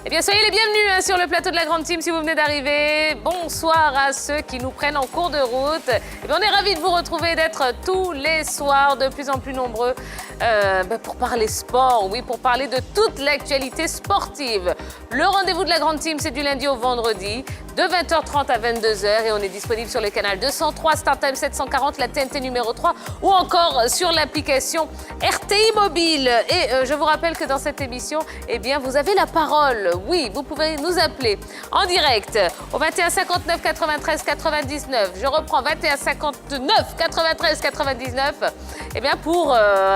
Eh bien, soyez les bienvenus hein, sur le plateau de la Grande Team si vous venez d'arriver. Bonsoir à ceux qui nous prennent en cours de route. Eh bien, on est ravis de vous retrouver, d'être tous les soirs de plus en plus nombreux pour parler sport, oui, pour parler de toute l'actualité sportive. Le rendez-vous de la Grande Team, c'est du lundi au vendredi, de 20h30 à 22h et on est disponible sur le canal 203, StarTime 740, la TNT numéro 3 ou encore sur l'application RTI Mobile. Et je vous rappelle que dans cette émission, eh bien, vous avez la parole. Oui, vous pouvez nous appeler en direct au 21 59 93 99. Je reprends 21 59 93 99 eh bien, pour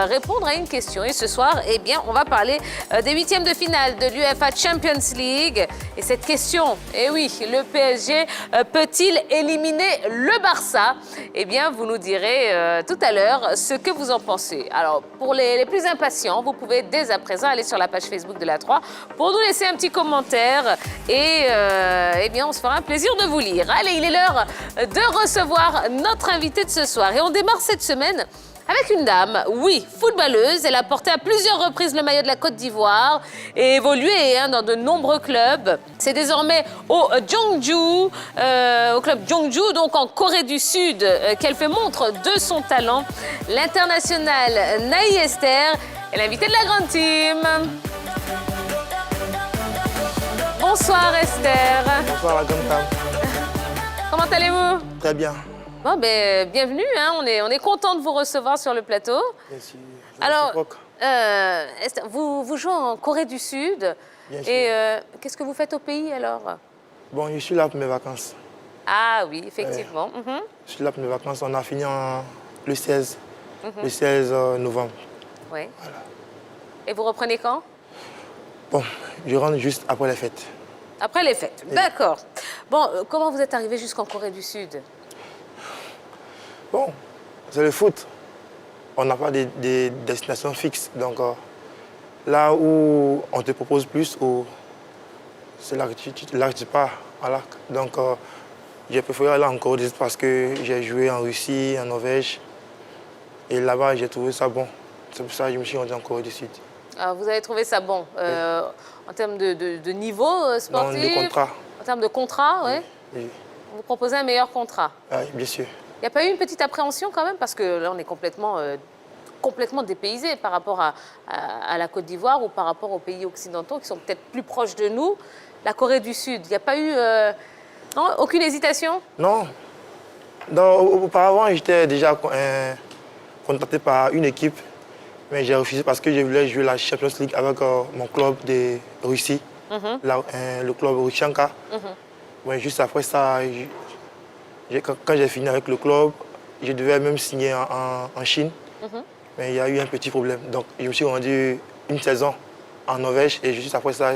répondre à une question. Et ce soir, eh bien, on va parler des huitièmes de finale de l'UEFA Champions League. Et cette question, eh oui, le PSG peut-il éliminer le Barça? Eh bien, vous nous direz tout à l'heure ce que vous en pensez. Alors, pour les plus impatients, vous pouvez dès à présent aller sur la page Facebook de la 3 pour nous laisser un petit commentaire et eh bien, on se fera un plaisir de vous lire. Allez, il est l'heure de recevoir notre invité de ce soir. Et on démarre cette semaine avec une dame, oui, footballeuse. Elle a porté à plusieurs reprises le maillot de la Côte d'Ivoire et évolué dans de nombreux clubs. C'est désormais au Jeonju, au club Jeonju, donc en Corée du Sud, qu'elle fait montre de son talent. L'internationale Naï Esther est l'invitée de la Grande Team. Bonsoir Esther. Bonsoir la Grande Team. Comment allez-vous? Très bien. Bon, ben, bienvenue, hein. On est content de vous recevoir sur le plateau. Merci. Alors, Esther, vous jouez en Corée du Sud. Bien sûr. Et qu'est-ce que vous faites au pays alors? Bon, je suis là pour mes vacances. Ah oui, effectivement. Je suis là pour mes vacances. On a fini le 16, le 16 novembre. Oui. Voilà. Et vous reprenez quand? Bon, je rentre juste après les fêtes. Après les fêtes, oui. D'accord. Bon, comment vous êtes arrivé jusqu'en Corée du Sud? Bon, c'est le foot. On n'a pas de destination fixe. Donc, là où on te propose plus, c'est là que tu pars. Voilà. Donc, j'ai préféré aller en Corée du Sud parce que j'ai joué en Russie, en Norvège. Et là-bas, j'ai trouvé ça bon. C'est pour ça que je me suis rendu en Corée du Sud. Alors, vous avez trouvé ça bon Oui. En termes de niveau sportif? Non, de contrat. En termes de contrat, oui. Oui. Vous proposez un meilleur contrat? Oui, bien sûr. Il n'y a pas eu une petite appréhension quand même? Parce que là, on est complètement dépaysé par rapport à la Côte d'Ivoire ou par rapport aux pays occidentaux qui sont peut-être plus proches de nous. La Corée du Sud, il n'y a pas eu non, aucune hésitation? Non. Auparavant, j'étais déjà contacté par une équipe, mais j'ai refusé parce que je voulais jouer la Champions League avec mon club de Russie, le club Rushanka. Ouais, juste après ça, quand j'ai fini avec le club, je devais même signer en Chine. Mais il y a eu un petit problème. Donc, je me suis rendu une saison en Norvège et juste après ça,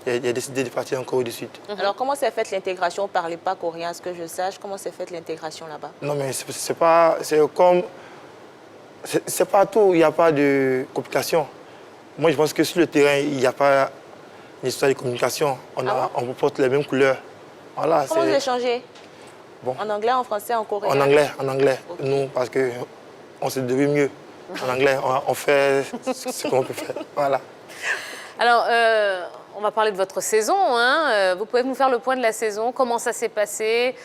j'ai décidé de partir en Corée du Sud. Alors, comment s'est faite l'intégration? Vous ne parlez pas coréen, à ce que je sache. Comment s'est faite l'intégration là-bas? Non, mais c'est pas... C'est pas tout, il n'y a pas de complication. Moi, je pense que sur le terrain, il n'y a pas une histoire de communication. On porte les mêmes couleurs. Voilà, comment vous échangez? Bon. En anglais, en français, en coréen? En anglais. Okay. Nous, parce qu'on se devient mieux. En anglais, on fait ce qu'on peut faire. Voilà. Alors, on va parler de votre saison. Hein. Vous pouvez nous faire le point de la saison? Comment ça s'est passé?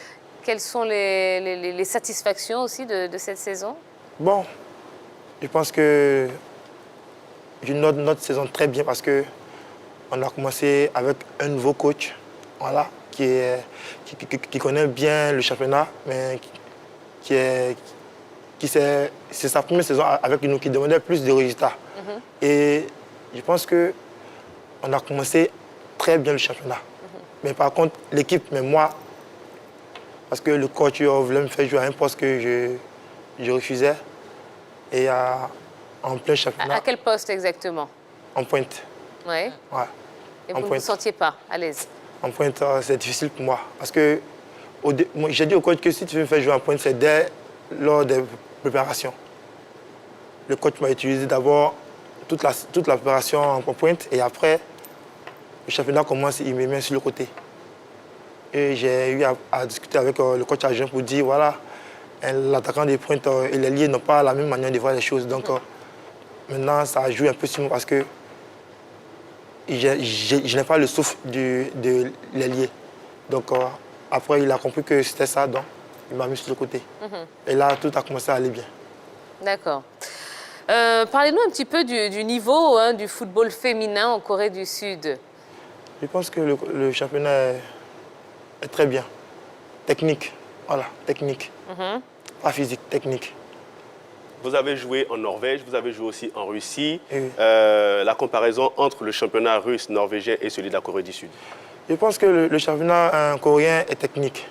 Quelles sont les satisfactions aussi de cette saison? Bon, je pense que je note notre saison très bien parce qu'on a commencé avec un nouveau coach, voilà, qui connaît bien le championnat, mais c'est sa première saison avec nous, qui demandait plus de résultats. Et je pense qu'on a commencé très bien le championnat. Mais par contre, l'équipe, mais moi, parce que le coach voulait me faire jouer à un poste que je refusais. Et en plein championnat. À quel poste exactement? En pointe. Oui. Ouais. Et vous ne vous sentiez pas à l'aise? En pointe, c'est difficile pour moi. Parce que j'ai dit au coach que si tu veux me faire jouer en pointe, c'est lors des préparations. Le coach m'a utilisé d'abord toute la préparation en pointe et après, le championnat commence, il me met sur le côté. Et j'ai eu à discuter avec le coach agent pour dire, voilà, l'attaquant des pointes et les liés n'ont pas la même manière de voir les choses. Donc maintenant, ça joue un peu sur moi parce que je n'ai pas le souffle de l'ailier. Donc après, il a compris que c'était ça, donc il m'a mis sur le côté. Et là, tout a commencé à aller bien. D'accord. Parlez-nous un petit peu du niveau du football féminin en Corée du Sud. Je pense que le championnat est très bien. Technique, voilà, technique. Pas physique, technique. Vous avez joué en Norvège, vous avez joué aussi en Russie. Oui. La comparaison entre le championnat russe, norvégien et celui de la Corée du Sud. Je pense que le championnat coréen est technique.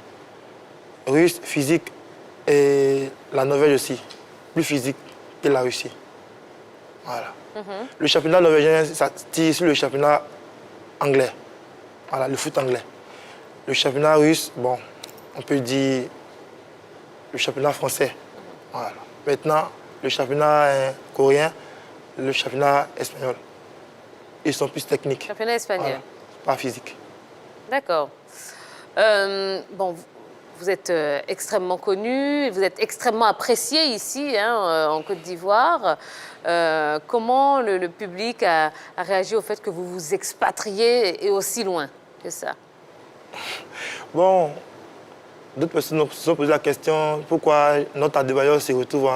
Russe, physique, et la Norvège aussi. Plus physique que la Russie. Voilà. Le championnat norvégien, ça tire sur le championnat anglais. Voilà, le foot anglais. Le championnat russe, bon, on peut dire le championnat français. Voilà. Maintenant, le championnat coréen, le championnat espagnol. Ils sont plus techniques. Championnat espagnol. Voilà. Pas physique. D'accord. Bon, vous êtes extrêmement connu, vous êtes extrêmement apprécié ici, en Côte d'Ivoire. Comment le public a réagi au fait que vous vous expatriez et aussi loin que ça? Bon, d'autres personnes se sont posé la question pourquoi notre Adebayor se retrouve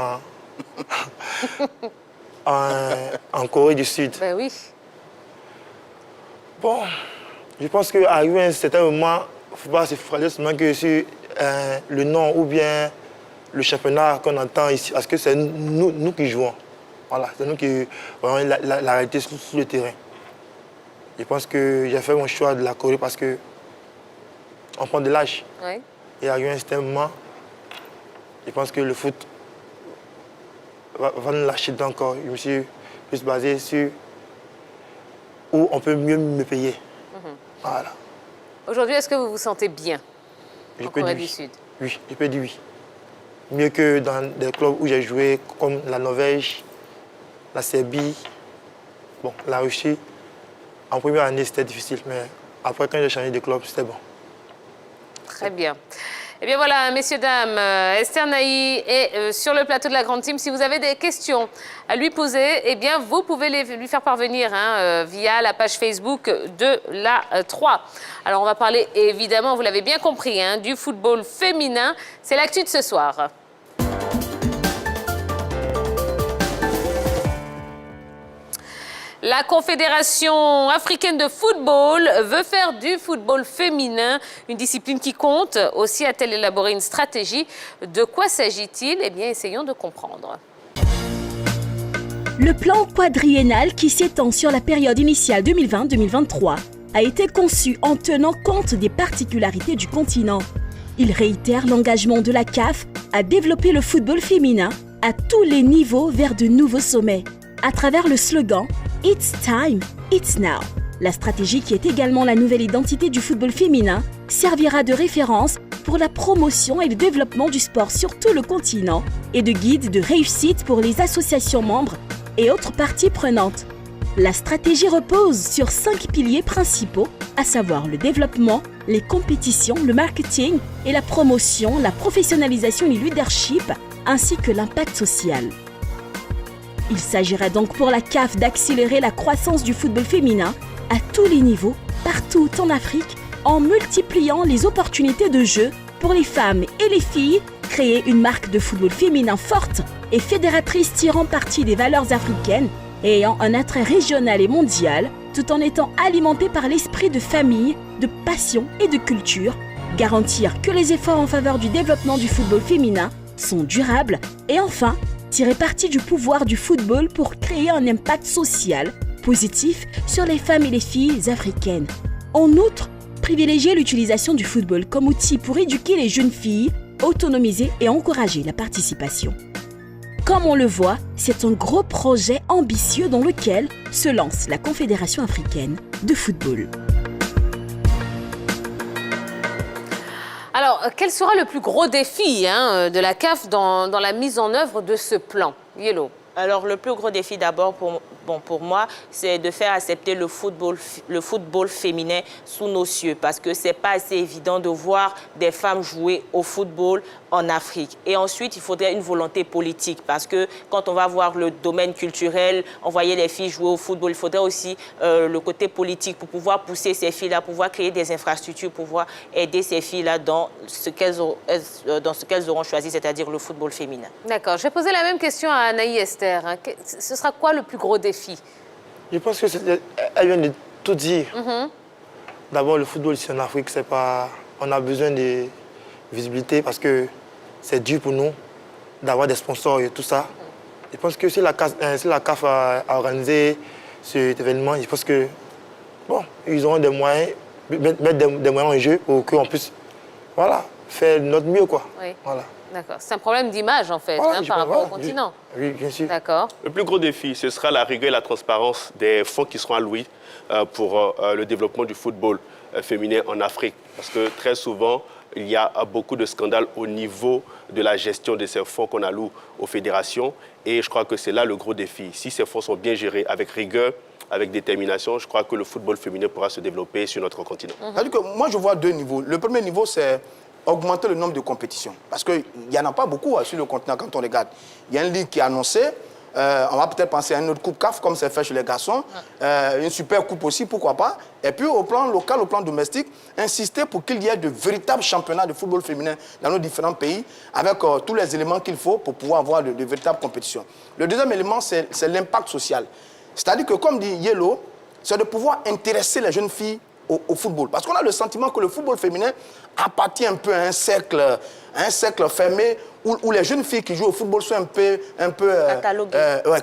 en Corée du Sud. Ben oui. Bon, je pense qu'arrivé à un certain moment, il ne faut pas se frotter seulement que sur le nom ou bien le championnat qu'on entend ici, parce que c'est nous qui jouons. Voilà, c'est nous qui voyons la réalité sur le terrain. Je pense que j'ai fait mon choix de la Corée parce que on prend de l'âge. Oui. Et arrivé à un certain moment, je pense que le foot va nous lâcher encore. Je me suis plus basé sur où on peut mieux me payer. Voilà. Aujourd'hui, est-ce que vous vous sentez bien en Corée du Sud? Oui, je peux dire oui. Mieux que dans des clubs où j'ai joué, comme la Norvège, la Serbie, bon, la Russie. En première année, c'était difficile, mais après, quand j'ai changé de club, c'était bon. Très bien. Eh bien voilà, messieurs, dames, Esther Nahi est sur le plateau de la Grande Team. Si vous avez des questions à lui poser, eh bien, vous pouvez lui faire parvenir via la page Facebook de la 3. Alors, on va parler, évidemment, vous l'avez bien compris, du football féminin. C'est l'actu de ce soir. La Confédération africaine de football veut faire du football féminin une discipline qui compte. Aussi a-t-elle élaboré une stratégie. De quoi s'agit-il? Eh bien, essayons de comprendre. Le plan quadriennal qui s'étend sur la période initiale 2020-2023 a été conçu en tenant compte des particularités du continent. Il réitère l'engagement de la CAF à développer le football féminin à tous les niveaux vers de nouveaux sommets. À travers le slogan « It's time, it's now », la stratégie qui est également la nouvelle identité du football féminin servira de référence pour la promotion et le développement du sport sur tout le continent et de guide de réussite pour les associations membres et autres parties prenantes. La stratégie repose sur 5 piliers principaux, à savoir le développement, les compétitions, le marketing et la promotion, la professionnalisation et le leadership, ainsi que l'impact social. Il s'agira donc pour la CAF d'accélérer la croissance du football féminin à tous les niveaux, partout en Afrique, en multipliant les opportunités de jeu pour les femmes et les filles, créer une marque de football féminin forte et fédératrice tirant parti des valeurs africaines et ayant un attrait régional et mondial, tout en étant alimentée par l'esprit de famille, de passion et de culture, garantir que les efforts en faveur du développement du football féminin sont durables et enfin, tirer parti du pouvoir du football pour créer un impact social positif sur les femmes et les filles africaines. En outre, privilégier l'utilisation du football comme outil pour éduquer les jeunes filles, autonomiser et encourager la participation. Comme on le voit, c'est un gros projet ambitieux dans lequel se lance la Confédération africaine de football. Alors, quel sera le plus gros défi de la CAF dans la mise en œuvre de ce plan? Yellow. Alors, le plus gros défi d'abord pour moi, c'est de faire accepter le football féminin sous nos cieux parce que ce n'est pas assez évident de voir des femmes jouer au football en Afrique. Et ensuite, il faudrait une volonté politique parce que quand on va voir le domaine culturel, envoyer les filles jouer au football, il faudrait aussi le côté politique pour pouvoir pousser ces filles-là, pouvoir créer des infrastructures, pouvoir aider ces filles-là dans ce qu'elles auront choisi, c'est-à-dire le football féminin. D'accord. Je vais poser la même question à Anaï Esther. Ce sera quoi le plus gros défi? Je pense qu'elle vient de tout dire. D'abord, le football ici en Afrique, c'est pas... on a besoin de visibilité parce que c'est dur pour nous d'avoir des sponsors et tout ça. Je pense que si la CAF a organisé cet événement, je pense que bon, ils auront des moyens, mettre des moyens en jeu pour qu'on puisse faire notre mieux. Quoi. Oui. Voilà. D'accord. C'est un problème d'image, en fait, Voilà, par rapport au continent. Oui, bien sûr. D'accord. Le plus gros défi, ce sera la rigueur et la transparence des fonds qui seront alloués pour le développement du football féminin en Afrique. Parce que très souvent, il y a beaucoup de scandales au niveau de la gestion de ces fonds qu'on alloue aux fédérations. Et je crois que c'est là le gros défi. Si ces fonds sont bien gérés avec rigueur, avec détermination, je crois que le football féminin pourra se développer sur notre continent. C'est-à-dire que moi, je vois deux niveaux. Le premier niveau, c'est augmenter le nombre de compétitions. Parce qu'il n'y en a pas beaucoup sur le continent quand on regarde. Il y a une ligue qui est annoncée. On va peut-être penser à une autre coupe CAF, comme c'est fait chez les garçons. Une super coupe aussi, pourquoi pas. Et puis, au plan local, au plan domestique, insister pour qu'il y ait de véritables championnats de football féminin dans nos différents pays, avec tous les éléments qu'il faut pour pouvoir avoir de véritables compétitions. Le deuxième élément, c'est l'impact social. C'est-à-dire que, comme dit Yellow, c'est de pouvoir intéresser les jeunes filles au football. Parce qu'on a le sentiment que le football féminin appartient un peu à un cercle fermé où les jeunes filles qui jouent au football sont un peu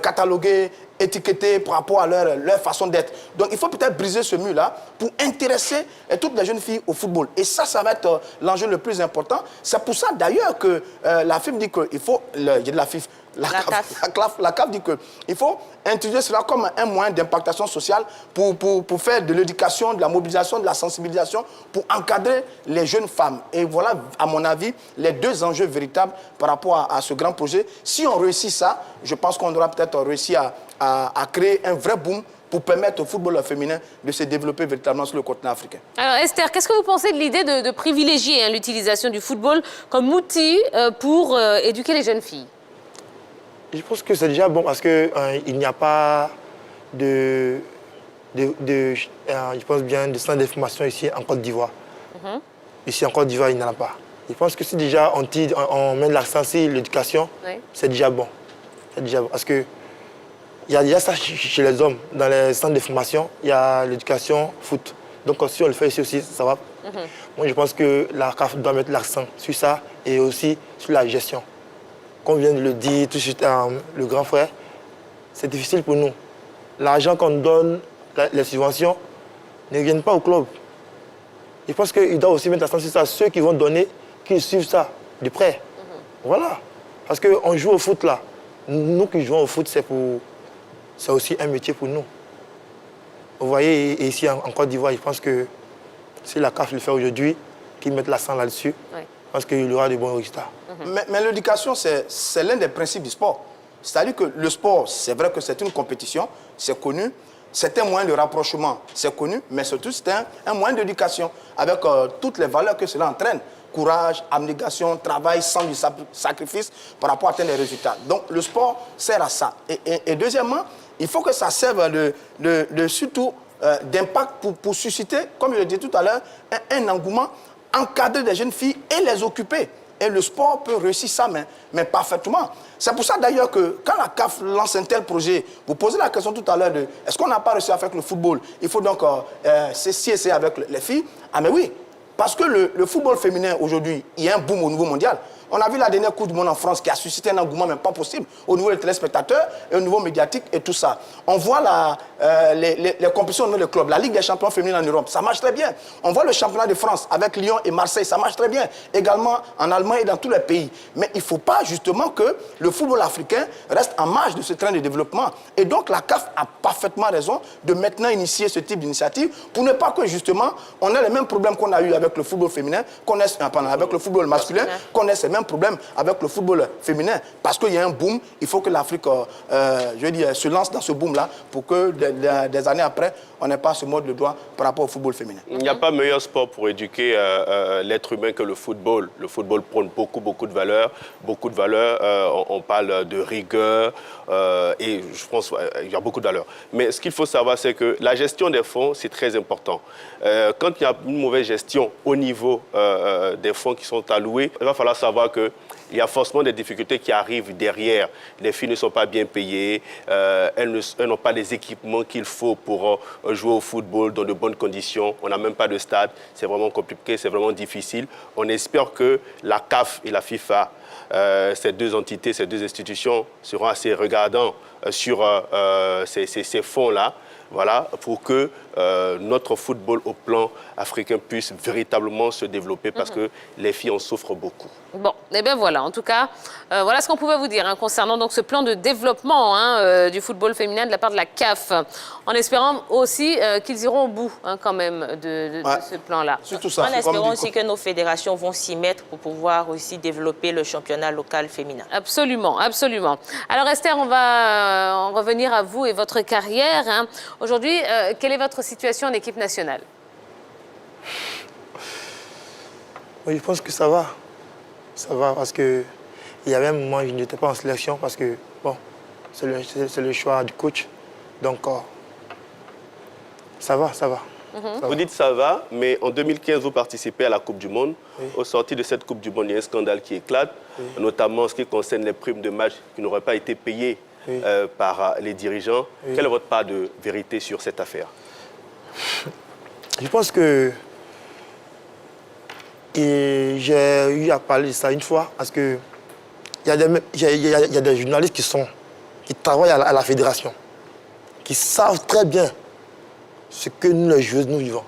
cataloguées, étiquetées par rapport à leur façon d'être. Donc il faut peut-être briser ce mur-là pour intéresser toutes les jeunes filles au football. Et ça va être l'enjeu le plus important. C'est pour ça d'ailleurs que la FIF dit qu'il faut... Il y a de la FIF. La CAF dit qu'il faut introduire cela comme un moyen d'impactation sociale pour faire de l'éducation, de la mobilisation, de la sensibilisation, pour encadrer les jeunes femmes. Et voilà, à mon avis, les deux enjeux véritables par rapport à ce grand projet. Si on réussit ça, je pense qu'on aura peut-être réussi à créer un vrai boom pour permettre au football féminin de se développer véritablement sur le continent africain. Alors Esther, qu'est-ce que vous pensez de l'idée de privilégier l'utilisation du football comme outil pour éduquer les jeunes filles? Je pense que c'est déjà bon parce qu'il n'y a pas je pense bien, de centre d'information ici en Côte d'Ivoire. Ici en Côte d'Ivoire, il n'y en a pas. Je pense que si déjà on met l'accent sur l'éducation, c'est déjà bon. C'est déjà bon. Parce qu'il y a ça chez les hommes. Dans les centres de formation, il y a l'éducation foot. Donc si on le fait ici aussi, ça va. Moi, je pense que la CAF doit mettre l'accent sur ça et aussi sur la gestion. Comme vient de le dire tout de suite le grand frère, c'est difficile pour nous. L'argent qu'on donne, les subventions, ne viennent pas au club. Je pense qu'il doit aussi mettre l'accent sur ça. Ceux qui vont donner, qu'ils suivent ça de près. Voilà. Parce qu'on joue au foot là. Nous qui jouons au foot, c'est aussi un métier pour nous. Vous voyez, ici en Côte d'Ivoire, je pense que si la CAF le fait aujourd'hui, qu'ils mettent l'accent là-dessus, je pense qu'il y aura de bons résultats. Mais l'éducation, c'est l'un des principes du sport. C'est-à-dire que le sport, c'est vrai que c'est une compétition, c'est connu, c'est un moyen de rapprochement, c'est connu, mais surtout c'est un moyen d'éducation avec toutes les valeurs que cela entraîne. Courage, abnégation, travail, sens du sacrifice par rapport à atteindre des résultats. Donc le sport sert à ça. Et deuxièmement, il faut que ça serve surtout d'impact pour susciter, comme je l'ai dit tout à l'heure, un engouement, encadrer des jeunes filles et les occuper. Et le sport peut réussir ça, mais parfaitement. C'est pour ça d'ailleurs que quand la CAF lance un tel projet, vous posez la question tout à l'heure de est-ce qu'on n'a pas réussi à faire le football? Il faut donc essayer avec les filles. Ah mais oui, parce que le football féminin aujourd'hui, il y a un boom au niveau mondial. On a vu la dernière Coupe du Monde en France qui a suscité un engouement même pas possible au niveau des téléspectateurs et au niveau médiatique et tout ça. On voit les compétitions au niveau des clubs. La Ligue des champions féminines en Europe, ça marche très bien. On voit le championnat de France avec Lyon et Marseille, ça marche très bien. Également en Allemagne et dans tous les pays. Mais il ne faut pas justement que le football africain reste en marge de ce train de développement. Et donc la CAF a parfaitement raison de maintenant initier ce type d'initiative pour ne pas que justement on ait les mêmes problèmes qu'on a eu avec le football féminin, avec le football masculin, qu'on ait ces mêmes problème avec le football féminin. Parce qu'il y a un boom, il faut que l'Afrique se lance dans ce boom-là pour que des années après, on n'ait pas ce mode de doigt par rapport au football féminin. Il n'y a pas meilleur sport pour éduquer l'être humain que le football. Le football prône beaucoup de valeurs. Beaucoup de valeurs. On parle de rigueur et je pense qu'il y a beaucoup de valeurs. Mais ce qu'il faut savoir, c'est que la gestion des fonds, c'est très important. Quand il y a une mauvaise gestion au niveau des fonds qui sont alloués, il va falloir savoir qu'il y a forcément des difficultés qui arrivent derrière. Les filles ne sont pas bien payées, elles n'ont pas les équipements qu'il faut pour jouer au football dans de bonnes conditions. On n'a même pas de stade, c'est vraiment compliqué, c'est vraiment difficile. On espère que la CAF et la FIFA, ces deux entités, ces deux institutions seront assez regardants sur ces fonds-là. Voilà, pour que notre football au plan africain puisse véritablement se développer parce que les filles en souffrent beaucoup. Bon, et bien voilà, en tout cas, voilà ce qu'on pouvait vous dire concernant donc, ce plan de développement du football féminin de la part de la CAF, en espérant aussi qu'ils iront au bout quand même de ce plan-là. Surtout ça. En espérant aussi que nos fédérations vont s'y mettre pour pouvoir aussi développer le championnat local féminin. Absolument, absolument. Alors Esther, on va en revenir à vous et votre carrière. Aujourd'hui, quelle est votre situation en équipe nationale? Oui, je pense que ça va. Ça va parce qu'il y avait un moment où je n'étais pas en sélection parce que, bon, c'est le choix du coach. Donc, ça va, ça va. Vous dites ça va, mais en 2015, vous participez à la Coupe du Monde. Oui. Au sorti de cette Coupe du Monde, il y a un scandale qui éclate, notamment en ce qui concerne les primes de match qui n'auraient pas été payées par les dirigeants. Quelle est votre part de vérité sur cette affaire? Je pense que j'ai eu à parler de ça une fois parce que il y a des journalistes qui travaillent à la fédération, qui savent très bien ce que nous, les joueuses, nous vivons.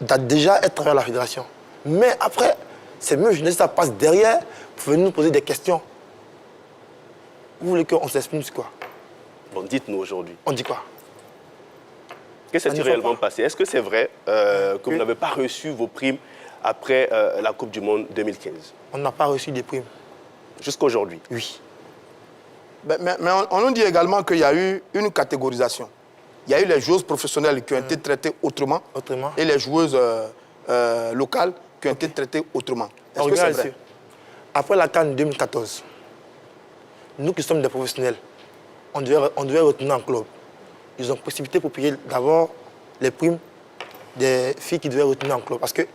Déjà être travaillé à la fédération. Mais après, ces mêmes journalistes, ça passe derrière pour venir nous poser des questions. Vous voulez qu'on s'exprime sur quoi? Bon, dites-nous aujourd'hui. On dit quoi? Qu'est-ce qui s'est réellement passé? Est-ce que c'est vrai que vous n'avez pas reçu vos primes après la Coupe du Monde 2015? On n'a pas reçu des primes. Jusqu'à aujourd'hui? Oui. Mais on nous dit également qu'il y a eu une catégorisation. Il y a eu les joueuses professionnelles qui ont été traitées autrement, et les joueuses locales qui ont été traitées autrement. Est-ce que c'est vrai? Après la CAN 2014, nous qui sommes des professionnels, on devait retourner en club. Ils ont possibilité pour payer d'abord les primes des filles qui devaient retourner en club. Parce qu'il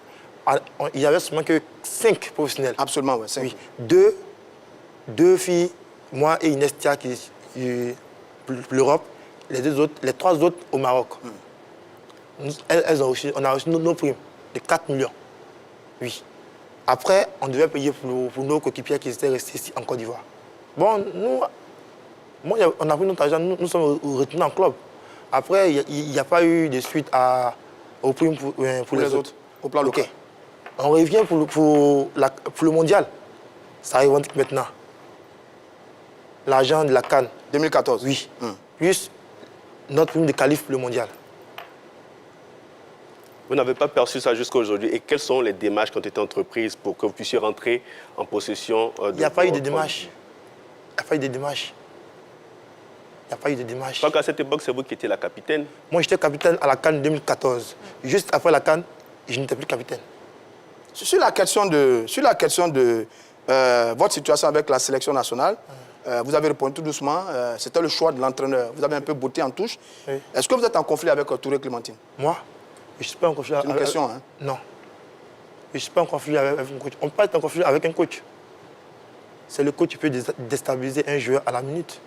n'y avait seulement que 5 professionnels. Absolument, oui. 5. Oui. Deux filles, moi et Inestia, pour l'Europe, les 3 autres au Maroc. Elles ont reçu, on a reçu nos primes de 4 millions. Oui. Après, on devait payer pour nos coéquipiers qui étaient restés ici en Côte d'Ivoire. Bon, on a pris notre argent, nous sommes retournés en club. Après, il n'y a pas eu de suite aux primes pour les autres. Au plan local. On revient pour le mondial. Ça arrive maintenant. L'argent de la CAN. 2014. Oui. Plus notre prime de qualif pour le mondial. Vous n'avez pas perçu ça jusqu'à aujourd'hui. Et quelles sont les démarches qui ont été entreprises pour que vous puissiez rentrer en possession de... Il n'y a pas eu de démarches. Il n'y a pas eu de démarches. Il n'y a pas eu de démarche. Je crois qu'à cette époque, c'est vous qui étiez la capitaine. Moi, j'étais capitaine à la CAN 2014. Juste après la CAN, je n'étais plus capitaine. Sur la question de votre situation avec la sélection nationale, vous avez répondu tout doucement. C'était le choix de l'entraîneur. Vous avez un peu botté en touche. Oui. Est-ce que vous êtes en conflit avec Touré Clémentine? Moi, je ne suis pas en conflit avec... C'est une question, hein? Non. Je ne suis pas en conflit avec un coach. On peut pas être en conflit avec un coach. C'est le coach qui peut déstabiliser un joueur à la minute.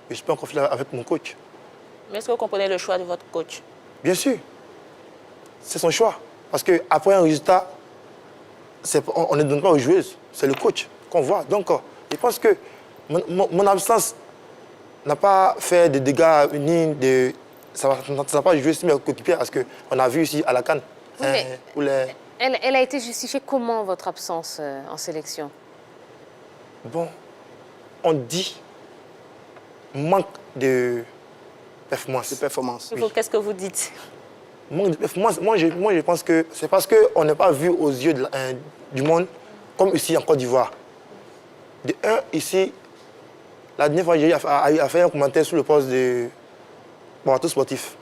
Je ne suis pas en conflit avec mon coach. Mais est-ce que vous comprenez le choix de votre coach? Bien sûr. C'est son choix. Parce qu'après un résultat, on ne donne pas aux joueuses. C'est le coach qu'on voit. Donc, je pense que mon absence n'a pas fait de dégâts ni de... Ça n'a pas joué sur mes coéquipiers parce qu'on a vu ici à la CAN. Oui, elle a été justifiée comment, votre absence en sélection? Bon, on dit manque de performance. Qu'est-ce que vous dites? Manque de performance. Moi, je pense que c'est parce qu'on n'est pas vu aux yeux du monde comme ici en Côte d'Ivoire. De un, ici, la dernière fois, j'ai eu à faire un commentaire sur le poste de Borato Sportif.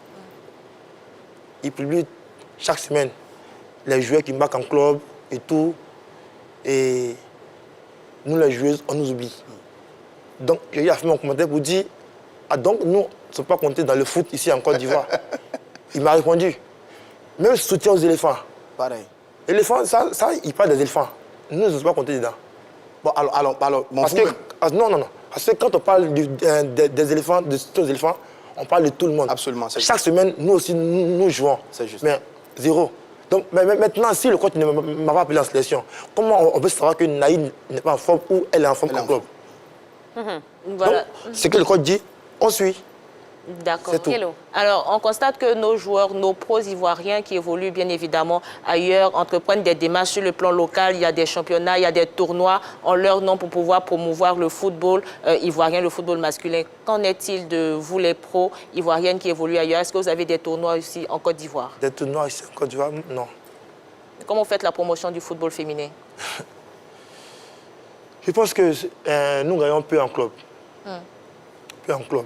Il publie chaque semaine les joueurs qui marquent en club et tout. Et nous, les joueuses, on nous oublie. Donc, j'ai eu à faire mon commentaire pour dire, ah donc, nous, ne sommes pas comptés dans le foot ici en Côte d'Ivoire. Il m'a répondu, même soutien aux éléphants. Pareil. Éléphants, ça, il parle des éléphants. Nous, ne sommes pas comptés dedans. Bon, alors Parce que, non. Parce que quand on parle des éléphants, de soutien aux éléphants, on parle de tout le monde. Absolument, c'est Chaque semaine, nous aussi, nous jouons. C'est juste. Mais zéro. Donc, mais maintenant, si le coach ne m'a pas appelé en sélection, comment on peut savoir que Naïd n'est pas en forme ou elle est en forme en club? Voilà. Donc, ce que le coach dit, on suit. D'accord. C'est tout. Hello. Alors, on constate que nos joueurs, nos pros ivoiriens qui évoluent bien évidemment ailleurs, entreprennent des démarches sur le plan local. Il y a des championnats, il y a des tournois en leur nom pour pouvoir promouvoir le football ivoirien, le football masculin. Qu'en est-il de vous, les pros ivoiriennes qui évoluent ailleurs? Est-ce que vous avez des tournois ici en Côte d'Ivoire? Des tournois ici en Côte d'Ivoire, non. Comment vous faites la promotion du football féminin? Je pense que nous gagnons peu en club. Peu en club.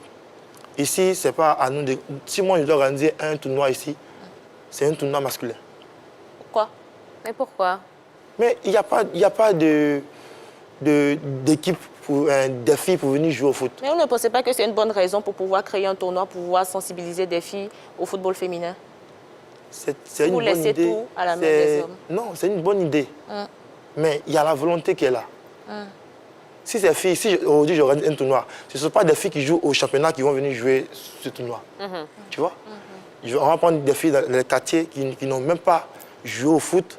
Ici, ce n'est pas à nous de... Si moi, je dois organiser un tournoi ici, c'est un tournoi masculin. Pourquoi? Mais pourquoi? Mais il n'y a pas d'équipe pour des filles pour venir jouer au foot. Mais vous ne pensez pas que c'est une bonne raison pour pouvoir créer un tournoi, pour pouvoir sensibiliser des filles au football féminin? C'est une Vous bonne laissez idée. tout à la main des hommes. Non, c'est une bonne idée. Mais il y a la volonté qui est là. Si ces filles, si aujourd'hui j'organise un tournoi, ce ne sont pas des filles qui jouent au championnat qui vont venir jouer ce tournoi. Tu vois? On va prendre des filles dans les quartiers qui n'ont même pas joué au foot.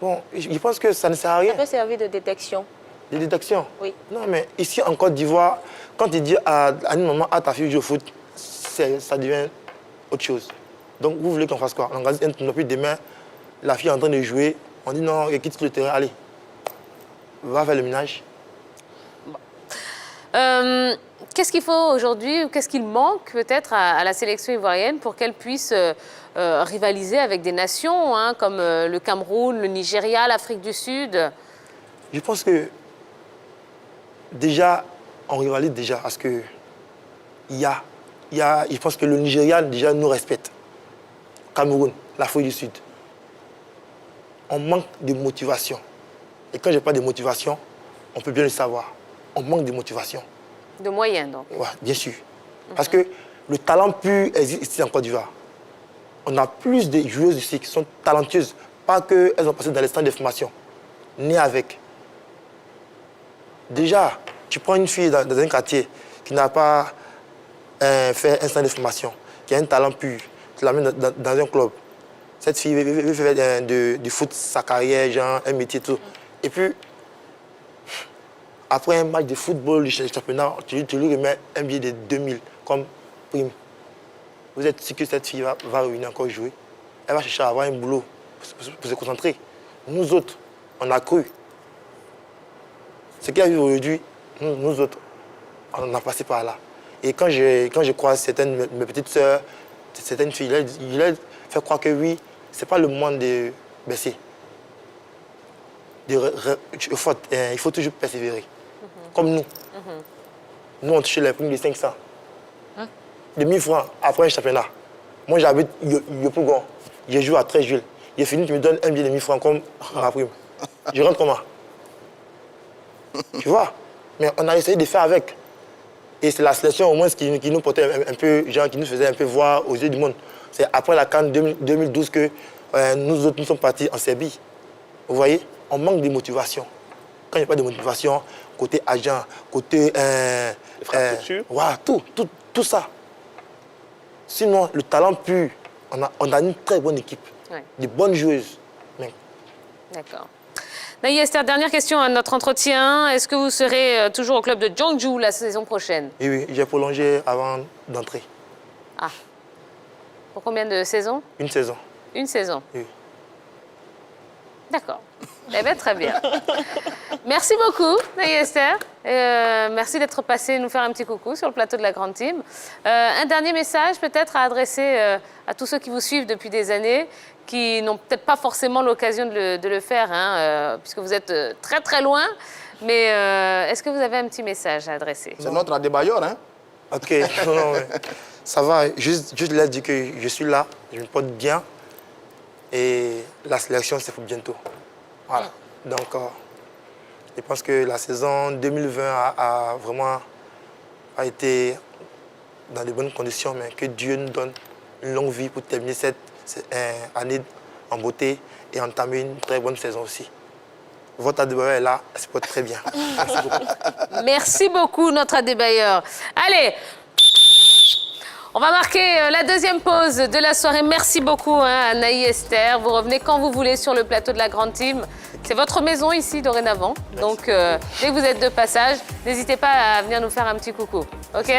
Bon, je pense que ça ne sert à rien. Ça peut servir de détection. Des détections. Oui. Non, mais ici en Côte d'Ivoire, quand tu dis à une maman, à ta fille joue au foot, ça devient autre chose. Donc vous voulez qu'on fasse quoi? On organise un tournoi, puis demain, la fille est en train de jouer, on dit non, quitte le terrain, allez, va faire le ménage. Qu'est-ce qu'il faut aujourd'hui, ou qu'est-ce qu'il manque peut-être à la sélection ivoirienne pour qu'elle puisse rivaliser avec des nations hein, comme le Cameroun, le Nigeria, l'Afrique du Sud? Je pense que déjà, on rivalise déjà parce que je pense que le Nigeria déjà nous respecte. Cameroun, l'Afrique du Sud. On manque de motivation. Et quand je parle de motivation, on peut bien le savoir. On manque de motivation. De moyens, donc. Oui, bien sûr. Parce que le talent pur existe ici en Côte d'Ivoire. On a plus de joueuses ici qui sont talentueuses. Pas qu'elles ont passé dans les centres de formation. Nées avec. Déjà, tu prends une fille dans un quartier qui n'a pas fait un centre de formation, qui a un talent pur, tu la mets dans un club. Cette fille veut faire du foot, sa carrière, genre un métier, tout. Et puis, après un match de football du championnat, tu lui remets un billet de 2000 comme prime. Vous êtes sûr que cette fille va revenir encore jouer? Elle va chercher à avoir un boulot pour se concentrer. Nous autres, on a cru. Ce qu'il y a eu aujourd'hui, nous autres, on a passé par là. Et quand je croise certaines mes petites sœurs, certaines filles, il leur fait croire que oui, ce n'est pas le moment de baisser. Il faut toujours persévérer. Comme nous. Nous, on touche les primes de 500. De 1000 francs après un championnat. Moi, j'habite Yopougon. Je joue à 13 juillet. J'ai fini, tu me donnes un billet de 1000 francs comme ma prime. Je rentre comment? Tu vois? Mais on a essayé de faire avec. Et c'est la sélection au moins qui nous portait un peu, genre qui nous faisait un peu voir aux yeux du monde. C'est après la CAN 2012 que nous autres, nous sommes partis en Serbie. Vous voyez? On manque de motivation. Quand il n'y a pas de motivation, côté agent, côté... infrastructure. Voilà, tout ça. Sinon, le talent pur, on a une très bonne équipe. Ouais. De bonnes joueuses. D'accord. Naï Esther, dernière question à notre entretien. Est-ce que vous serez toujours au club de Jeonju la saison prochaine? Oui, j'ai prolongé avant d'entrer. Ah. Pour combien de saisons? Une saison. Une saison? Oui. D'accord. Eh bien, très bien. Merci beaucoup, Naï Esther. Merci d'être passé nous faire un petit coucou sur le plateau de la Grande Team. Un dernier message peut-être à adresser à tous ceux qui vous suivent depuis des années, qui n'ont peut-être pas forcément l'occasion de le faire, hein, puisque vous êtes très très loin. Mais est-ce que vous avez un petit message à adresser? C'est notre débailleur, hein? Ok, non, ouais. Ça va, juste leur dire que je suis là, je me porte bien et la sélection, c'est pour bientôt. Voilà. Donc, je pense que la saison 2020 a vraiment été dans de bonnes conditions, mais que Dieu nous donne une longue vie pour terminer cette année en beauté et entamer une très bonne saison aussi. Votre Adebayor est là, elle se porte très bien. Merci beaucoup. Merci beaucoup, notre Adebayor. Allez, on va marquer la deuxième pause de la soirée. Merci beaucoup à Naï Esther. Vous revenez quand vous voulez sur le plateau de la Grande Team. C'est votre maison ici dorénavant. Donc, dès que vous êtes de passage, n'hésitez pas à venir nous faire un petit coucou. OK ?